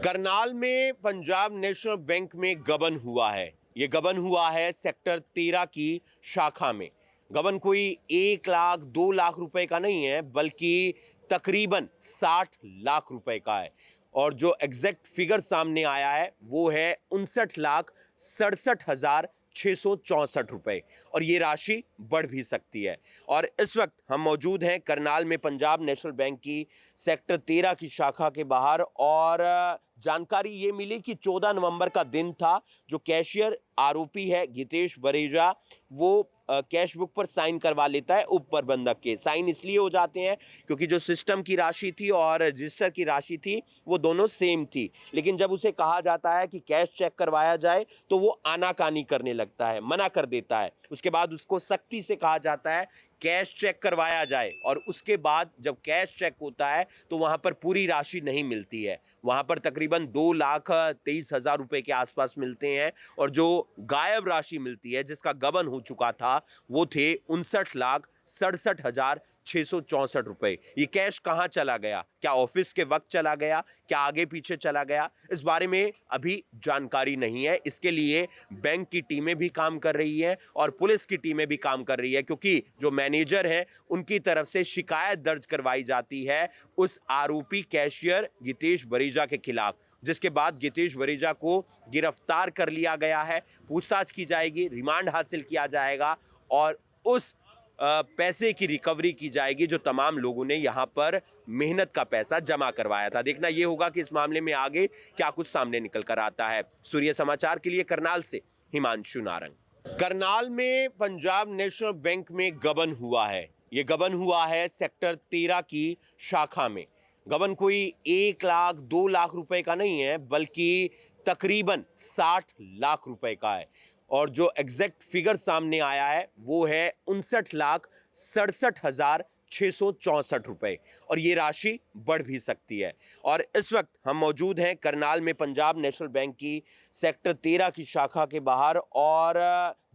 करनाल में Punjab national bank में गबन हुआ है। ये गबन हुआ है सेक्टर 13 की शाखा में। गबन कोई 1 लाख 2 लाख रुपए का नहीं है, बल्कि तकरीबन 60 लाख रुपए का है। और जो एग्जैक्ट फिगर सामने आया है वो है 59,67,664 रुपए, और ये राशि बढ़ भी सकती है। और इस वक्त हम मौजूद हैं करनाल में पंजाब नेशनल बैंक की सेक्टर 13 की शाखा के बाहर, और जानकारी ये मिली कि 14 नवंबर का दिन था। जो कैशियर आरोपी है गितेश बरेजा, वो कैश बुक पर साइन करवा लेता है उप प्रबंधक के। साइन इसलिए हो जाते हैं क्योंकि जो सिस्टम की राशि थी और रजिस्टर की राशि थी वो दोनों सेम थी, लेकिन जब उसे कहा जाता है कि कैश चेक करवाया जाए तो वो आनाकानी करने लगता है, मना कर देता है। उसके बाद उसको सख्ती से कहा जाता है कैश चेक करवाया जाए, और उसके बाद जब कैश चेक होता है तो वहां पर पूरी राशि नहीं मिलती है। वहां पर तकरीबन 2,23,000 रुपए के आसपास मिलते हैं, और जो गायब राशि मिलती है जिसका गबन हो चुका था वो थे 59,67,664 रुपए। ये कैश कहां चला गया? क्या ऑफिस के वक्त चला गया? क्या आगे पीछे चला गया? इस बारे में अभी जानकारी नहीं है। इसके लिए बैंक की टीमें भी काम कर रही है और पुलिस की टीमें भी काम कर रही है, क्योंकि जो मैनेजर हैं उनकी तरफ से शिकायत दर्ज करवाई जाती है उस आरोपी कैशियर गितेश बरेजा के खिलाफ, जिसके बाद गितेश बरेजा को गिरफ्तार कर लिया गया है। पूछताछ की जाएगी, रिमांड हासिल किया जाएगा और उस पैसे की रिकवरी की जाएगी जो तमाम लोगों ने यहां पर मेहनत का पैसा जमा करवाया था। देखना यह होगा कि इस मामले में आगे क्या कुछ सामने निकल कर आता है। सूर्य समाचार के लिए करनाल से हिमांशु नारंग। करनाल में पंजाब नेशनल बैंक में गबन हुआ है। ये गबन हुआ है सेक्टर 13 की शाखा में। गबन कोई 1 लाख 2 लाख रुपए का नहीं है, बल्कि तकरीबन 60 लाख रुपए का है। और जो एग्जैक्ट फिगर सामने आया है वो है 59,67,664 रुपए, और ये राशि बढ़ भी सकती है। और इस वक्त हम मौजूद हैं करनाल में पंजाब नेशनल बैंक की सेक्टर 13 की शाखा के बाहर, और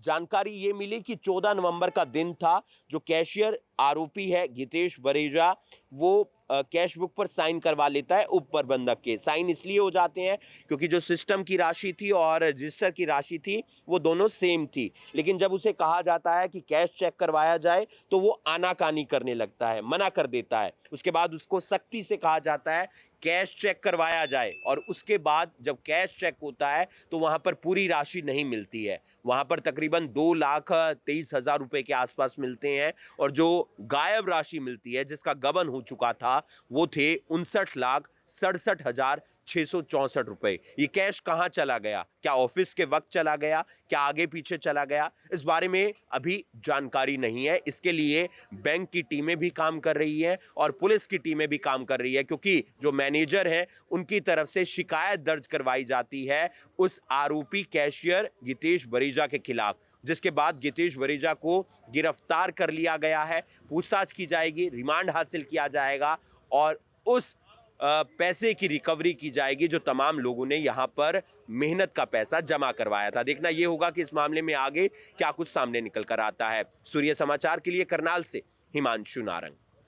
जानकारी ये मिली कि 14 नवंबर का दिन था। जो कैशियर आरोपी है गितेश बरेजा, वो कैश बुक पर साइन करवा लेता है उप प्रबंधक के। साइन इसलिए हो जाते हैं क्योंकि जो सिस्टम की राशि थी और रजिस्टर की राशि थी वो दोनों सेम थी, लेकिन जब उसे कहा जाता है कि कैश चेक करवाया जाए तो वो आनाकानी करने लगता है, मना कर देता है। उसके बाद उसको सख्ती से कहा जाता है कैश चेक करवाया जाए, और उसके बाद जब कैश चेक होता है तो वहां पर पूरी राशि नहीं मिलती है। वहां पर तकरीबन 2,23,000 रुपए के आसपास मिलते हैं, और जो गायब राशि मिलती है जिसका गबन हो चुका था वो थे 59,67,664 रुपए। ये कैश कहां चला गया? क्या ऑफिस के वक्त चला गया? क्या आगे पीछे चला गया? इस बारे में अभी जानकारी नहीं है। इसके लिए बैंक की टीमें भी काम कर रही है और पुलिस की टीमें भी काम कर रही है, क्योंकि जो मैनेजर हैं उनकी तरफ से शिकायत दर्ज करवाई जाती है उस आरोपी कैशियर गितेश बरेजा के खिलाफ, जिसके बाद गितेश बरेजा को गिरफ्तार कर लिया गया है। पूछताछ की जाएगी, रिमांड हासिल किया जाएगा और उस पैसे की रिकवरी की जाएगी जो तमाम लोगों ने यहां पर मेहनत का पैसा जमा करवाया था। देखना यह होगा कि इस मामले में आगे क्या कुछ सामने निकल कर आता है। सूर्य समाचार के लिए करनाल से हिमांशु नारंग।